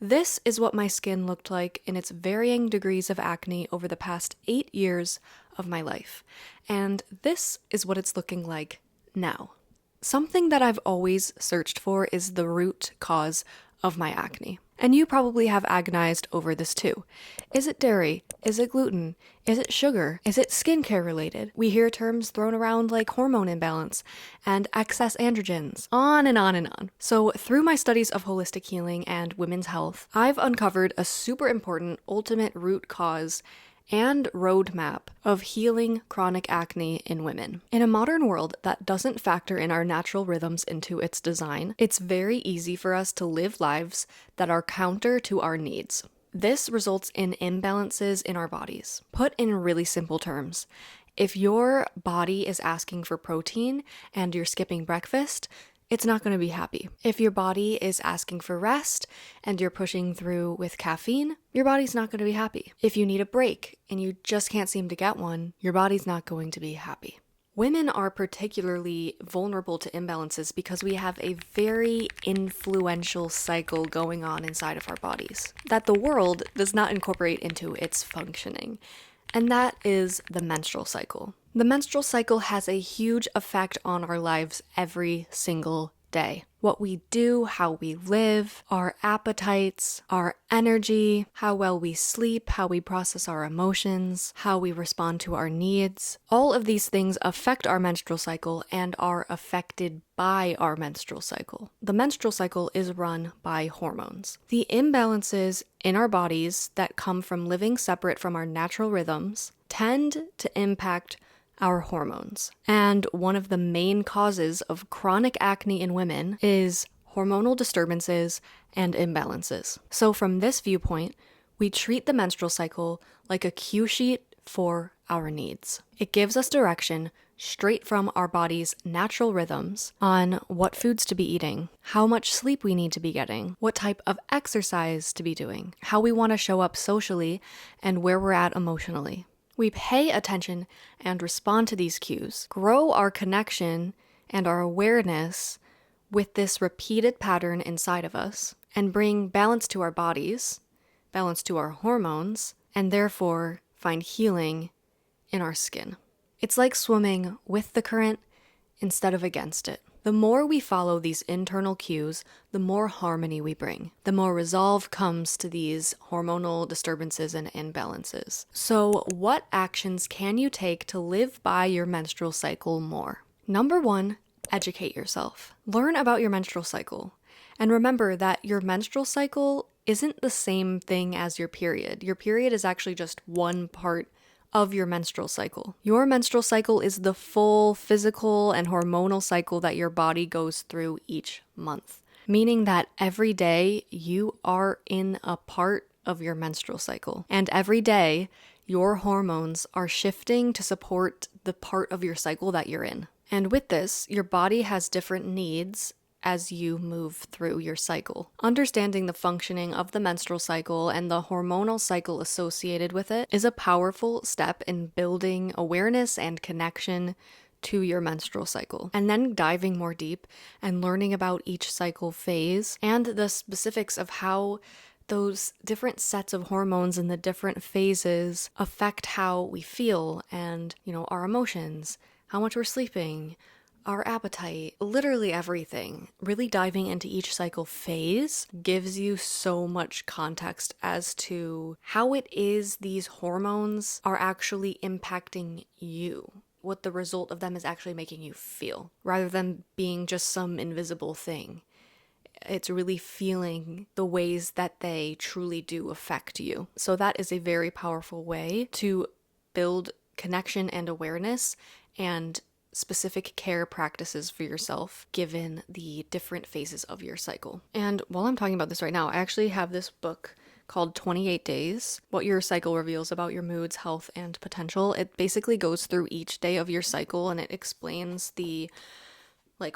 This is what my skin looked like in its varying degrees of acne over the past 8 years of my life. And this is what it's looking like now. Something that I've always searched for is the root cause of my acne. And you probably have agonized over this too. Is it dairy? Is it gluten? Is it sugar? Is it skincare related? We hear terms thrown around like hormone imbalance and excess androgens, on and on and on. So through my studies of holistic healing and women's health, I've uncovered a super important ultimate root cause and roadmap of healing chronic acne in women. In a modern world that doesn't factor in our natural rhythms into its design, it's very easy for us to live lives that are counter to our needs. This results in imbalances in our bodies. Put in really simple terms, if your body is asking for protein and you're skipping breakfast, it's not going to be happy. If your body is asking for rest and you're pushing through with caffeine, your body's not going to be happy. If you need a break and you just can't seem to get one, your body's not going to be happy. Women are particularly vulnerable to imbalances because we have a very influential cycle going on inside of our bodies that the world does not incorporate into its functioning. And that is the menstrual cycle. The menstrual cycle has a huge effect on our lives every single day. What we do, how we live, our appetites, our energy, how well we sleep, how we process our emotions, how we respond to our needs. All of these things affect our menstrual cycle and are affected by our menstrual cycle. The menstrual cycle is run by hormones. The imbalances in our bodies that come from living separate from our natural rhythms tend to impact our hormones. And one of the main causes of chronic acne in women is hormonal disturbances and imbalances. So from this viewpoint, we treat the menstrual cycle like a cue sheet for our needs. It gives us direction straight from our body's natural rhythms on what foods to be eating, how much sleep we need to be getting, what type of exercise to be doing, how we want to show up socially, and where we're at emotionally. We pay attention and respond to these cues, grow our connection and our awareness with this repeated pattern inside of us, and bring balance to our bodies, balance to our hormones, and therefore find healing in our skin. It's like swimming with the current instead of against it. The more we follow these internal cues, the more harmony we bring. The more resolve comes to these hormonal disturbances and imbalances. So, what actions can you take to live by your menstrual cycle more? Number 1, educate yourself. Learn about your menstrual cycle. And remember that your menstrual cycle isn't the same thing as your period. Your period is actually just one part of your menstrual cycle. Your menstrual cycle is the full physical and hormonal cycle that your body goes through each month, meaning that every day you are in a part of your menstrual cycle. And every day your hormones are shifting to support the part of your cycle that you're in. And with this, your body has different needs as you move through your cycle. Understanding the functioning of the menstrual cycle and the hormonal cycle associated with it is a powerful step in building awareness and connection to your menstrual cycle. And then diving more deep and learning about each cycle phase and the specifics of how those different sets of hormones in the different phases affect how we feel and, our emotions, how much we're sleeping, our appetite, literally everything. Really diving into each cycle phase gives you so much context as to how it is these hormones are actually impacting you, what the result of them is actually making you feel, rather than being just some invisible thing. It's really feeling the ways that they truly do affect you. So that is a very powerful way to build connection and awareness and specific care practices for yourself given the different phases of your cycle. And while I'm talking about this right now, I actually have this book called 28 Days, What Your Cycle Reveals About Your Moods, Health, and Potential. It basically goes through each day of your cycle and it explains the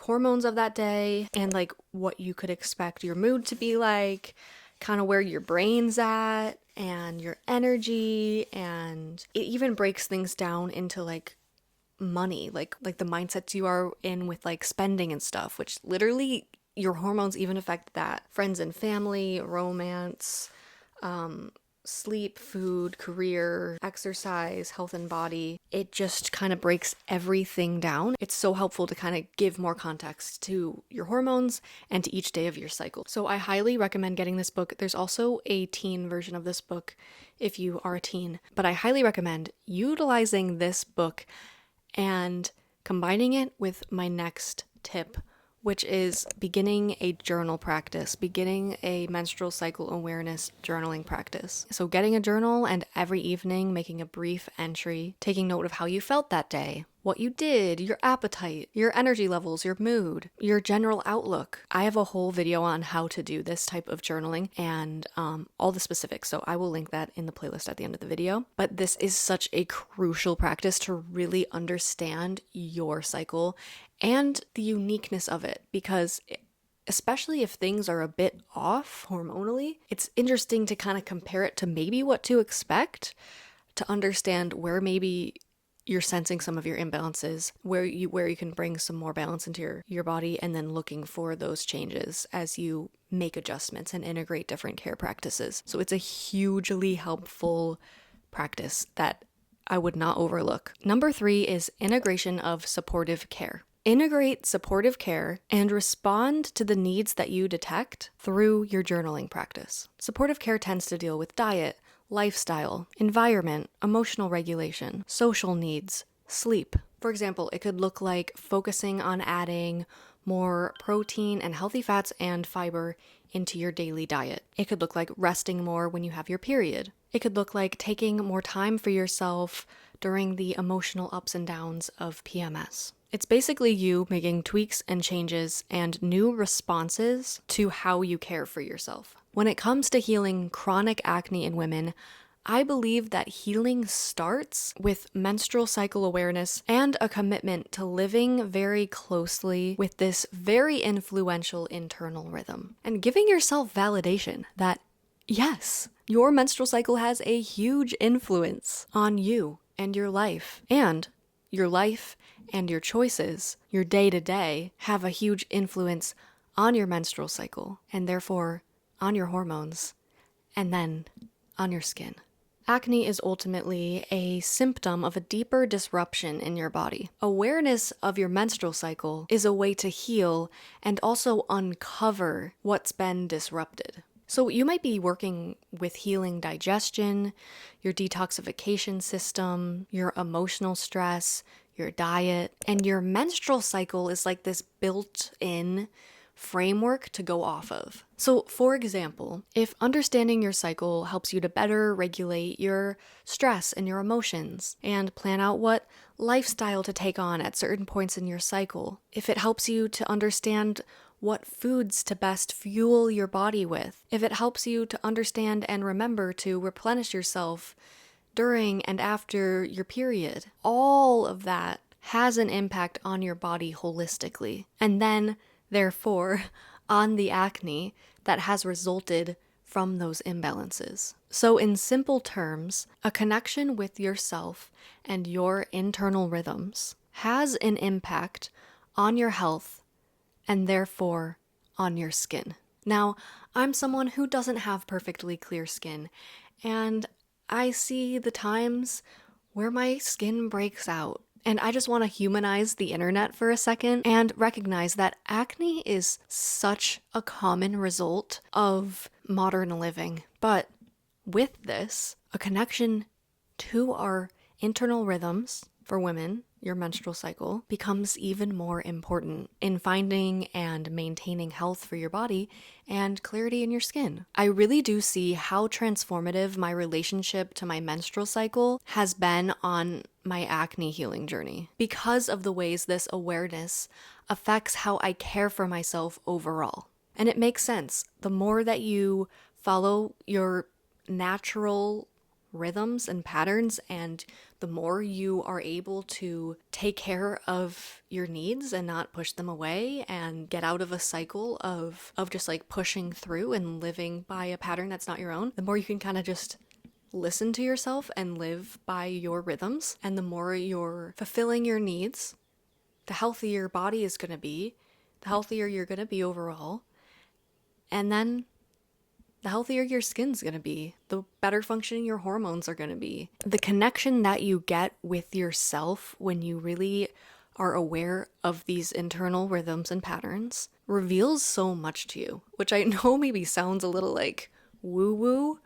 hormones of that day and what you could expect your mood to be like, kind of where your brain's at and your energy, and it even breaks things down into money, like the mindsets you are in with spending and stuff, which literally your hormones even affect that. Friends and family, romance, sleep, food, career, exercise, health and body. It just kind of breaks everything down. It's so helpful to kind of give more context to your hormones and to each day of your cycle. So I highly recommend getting this book. There's also a teen version of this book if you are a teen, but I highly recommend utilizing this book and combining it with my next tip, which is beginning a journal practice, beginning a menstrual cycle awareness journaling practice. So getting a journal and every evening making a brief entry, taking note of how you felt that day, what you did, your appetite, your energy levels, your mood, your general outlook. I have a whole video on how to do this type of journaling and all the specifics, so I will link that in the playlist at the end of the video. But this is such a crucial practice to really understand your cycle and the uniqueness of it, because especially if things are a bit off hormonally, it's interesting to kind of compare it to maybe what to expect, to understand where maybe you're sensing some of your imbalances, where you can bring some more balance into your body, and then looking for those changes as you make adjustments and integrate different care practices. So it's a hugely helpful practice that I would not overlook. Number 3 is integration of supportive care. Integrate supportive care and respond to the needs that you detect through your journaling practice. Supportive care tends to deal with diet, lifestyle, environment, emotional regulation, social needs, sleep. For example, it could look like focusing on adding more protein and healthy fats and fiber into your daily diet. It could look like resting more when you have your period. It could look like taking more time for yourself during the emotional ups and downs of PMS. It's basically you making tweaks and changes and new responses to how you care for yourself. When it comes to healing chronic acne in women, I believe that healing starts with menstrual cycle awareness and a commitment to living very closely with this very influential internal rhythm, and giving yourself validation that, yes, your menstrual cycle has a huge influence on you and your life. And your life and your choices, your day-to-day, have a huge influence on your menstrual cycle, and therefore on your hormones, and then on your skin. Acne is ultimately a symptom of a deeper disruption in your body. Awareness of your menstrual cycle is a way to heal and also uncover what's been disrupted. So you might be working with healing digestion, your detoxification system, your emotional stress, your diet, and your menstrual cycle is like this built-in framework to go off of. So, for example, if understanding your cycle helps you to better regulate your stress and your emotions and plan out what lifestyle to take on at certain points in your cycle, if it helps you to understand what foods to best fuel your body with, if it helps you to understand and remember to replenish yourself during and after your period, all of that has an impact on your body holistically. And then therefore, on the acne that has resulted from those imbalances. So in simple terms, a connection with yourself and your internal rhythms has an impact on your health and therefore on your skin. Now, I'm someone who doesn't have perfectly clear skin, and I see the times where my skin breaks out. And I just want to humanize the internet for a second and recognize that acne is such a common result of modern living. But with this, a connection to our internal rhythms for women, your menstrual cycle, becomes even more important in finding and maintaining health for your body and clarity in your skin. I really do see how transformative my relationship to my menstrual cycle has been on my acne healing journey because of the ways this awareness affects how I care for myself overall. And it makes sense. The more that you follow your natural rhythms and patterns, and the more you are able to take care of your needs and not push them away and get out of a cycle of just like pushing through and living by a pattern that's not your own, the more you can kind of just listen to yourself and live by your rhythms. And the more you're fulfilling your needs, the healthier your body is going to be, the healthier you're going to be overall. And then the healthier your skin's going to be, the better functioning your hormones are going to be. The connection that you get with yourself when you really are aware of these internal rhythms and patterns reveals so much to you, which I know maybe sounds a little like woo-woo,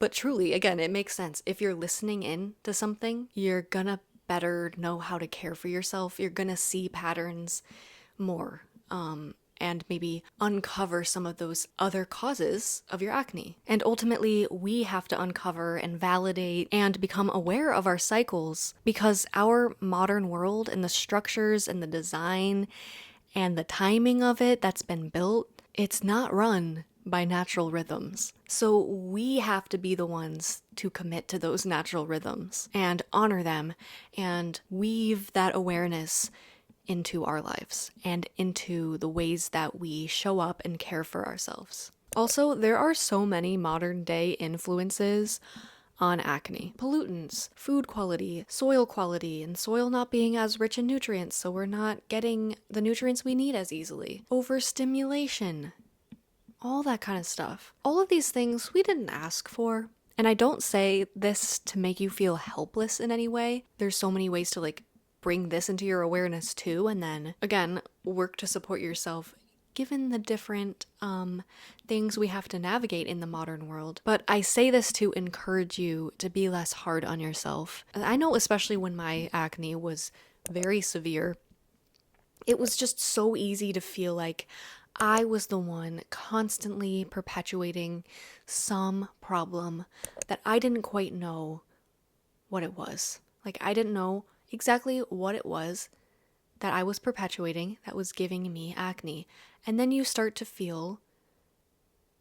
but truly, again, it makes sense. If you're listening in to something, you're gonna better know how to care for yourself. You're gonna see patterns more, and maybe uncover some of those other causes of your acne. And ultimately, we have to uncover and validate and become aware of our cycles, because our modern world and the structures and the design and the timing of it that's been built, it's not run by natural rhythms. So we have to be the ones to commit to those natural rhythms and honor them and weave that awareness into our lives and into the ways that we show up and care for ourselves. Also, there are so many modern day influences on acne. Pollutants, food quality, and soil not being as rich in nutrients, so we're not getting the nutrients we need as easily. Overstimulation, all that kind of stuff. All of these things we didn't ask for. And I don't say this to make you feel helpless in any way. There's so many ways to bring this into your awareness too, and then again work to support yourself given the different things we have to navigate in the modern world. But I say this to encourage you to be less hard on yourself. I know, especially when my acne was very severe, it was just so easy to feel like I was the one constantly perpetuating some problem that I didn't quite know what it was. I didn't know exactly what it was that I was perpetuating that was giving me acne. And then you start to feel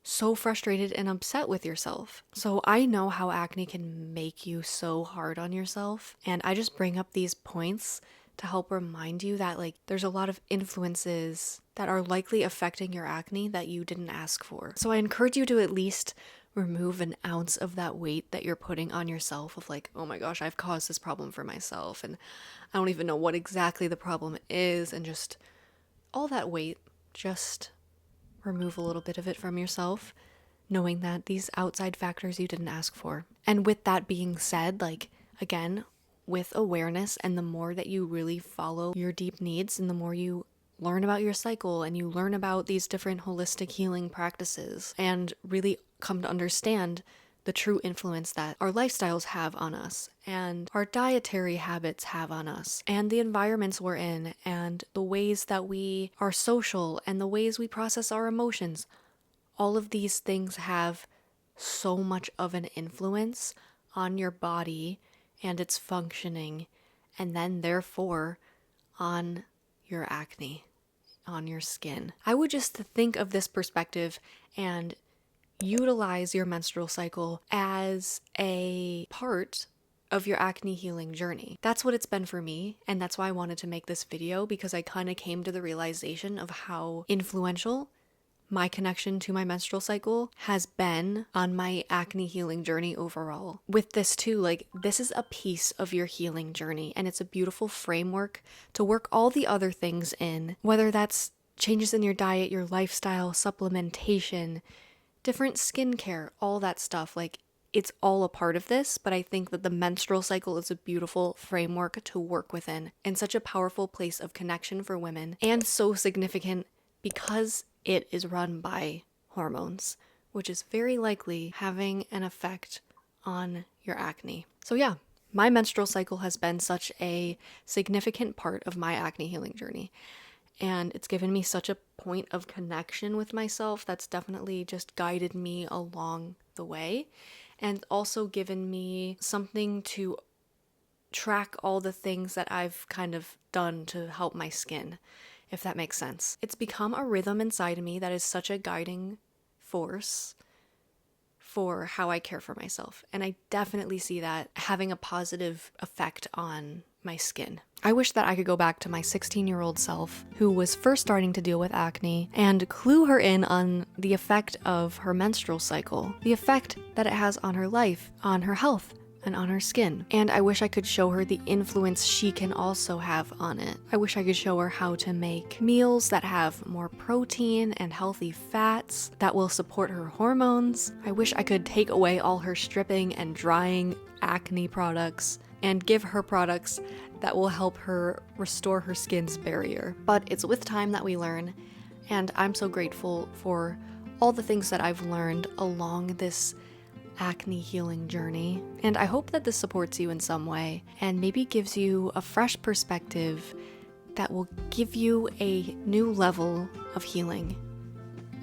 so frustrated and upset with yourself. So I know how acne can make you so hard on yourself. And I just bring up these points to help remind you that there's a lot of influences that are likely affecting your acne that you didn't ask for. So I encourage you to at least remove an ounce of that weight that you're putting on yourself of oh my gosh, I've caused this problem for myself and I don't even know what exactly the problem is, and just all that weight, just remove a little bit of it from yourself, knowing that these outside factors you didn't ask for. And with that being said, again, with awareness and the more that you really follow your deep needs and the more you learn about your cycle and you learn about these different holistic healing practices and really come to understand the true influence that our lifestyles have on us and our dietary habits have on us and the environments we're in and the ways that we are social and the ways we process our emotions. All of these things have so much of an influence on your body and its functioning, and then therefore on your acne, on your skin. I would just think of this perspective and utilize your menstrual cycle as a part of your acne healing journey. That's what it's been for me, and that's why I wanted to make this video, because I kind of came to the realization of how influential my connection to my menstrual cycle has been on my acne healing journey overall. With this too, this is a piece of your healing journey, and it's a beautiful framework to work all the other things in, whether that's changes in your diet, your lifestyle, supplementation, different skincare, all that stuff. It's all a part of this, but I think that the menstrual cycle is a beautiful framework to work within and such a powerful place of connection for women, and so significant because it is run by hormones, which is very likely having an effect on your acne. So yeah, my menstrual cycle has been such a significant part of my acne healing journey. And it's given me such a point of connection with myself that's definitely just guided me along the way, and also given me something to track all the things that I've kind of done to help my skin, if that makes sense. It's become a rhythm inside of me that is such a guiding force for how I care for myself. And I definitely see that having a positive effect on my skin. I wish that I could go back to my 16-year-old self who was first starting to deal with acne and clue her in on the effect of her menstrual cycle, the effect that it has on her life, on her health, and on her skin. And I wish I could show her the influence she can also have on it. I wish I could show her how to make meals that have more protein and healthy fats that will support her hormones. I wish I could take away all her stripping and drying acne products and give her products that will help her restore her skin's barrier. But it's with time that we learn, and I'm so grateful for all the things that I've learned along this acne healing journey. And I hope that this supports you in some way and maybe gives you a fresh perspective that will give you a new level of healing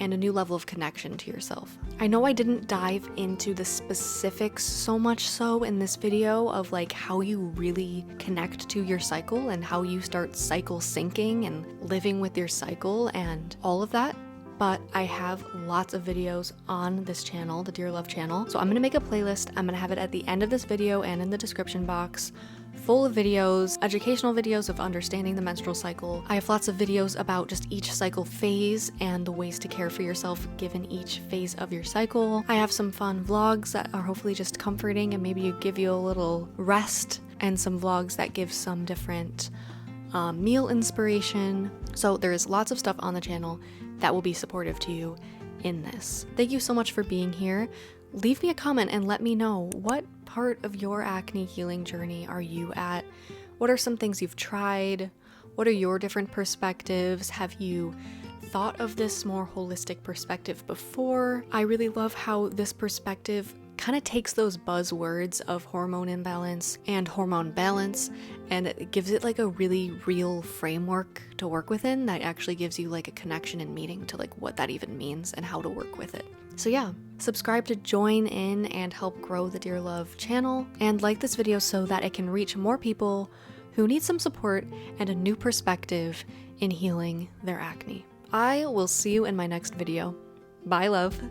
and a new level of connection to yourself. I know I didn't dive into the specifics so much so in this video of like how you really connect to your cycle and how you start cycle syncing and living with your cycle and all of that, but I have lots of videos on this channel, the Dear Love channel. So I'm gonna make a playlist. I'm gonna have it at the end of this video and in the description box, full of videos, educational videos of understanding the menstrual cycle. I have lots of videos about just each cycle phase and the ways to care for yourself given each phase of your cycle. I have some fun vlogs that are hopefully just comforting and maybe give you a little rest, and some vlogs that give some different meal inspiration. So there is lots of stuff on the channel that will be supportive to you in this. Thank you so much for being here. Leave me a comment and let me know, what part of your acne healing journey are you at? What are some things you've tried? What are your different perspectives? Have you thought of this more holistic perspective before? I really love how this perspective kind of takes those buzzwords of hormone imbalance and hormone balance, and it gives it like a really real framework to work within that actually gives you like a connection and meaning to like what that even means and how to work with it. So yeah, subscribe to join in and help grow the Dear Love channel, and like this video so that it can reach more people who need some support and a new perspective in healing their acne. I will see you in my next video. Bye, love.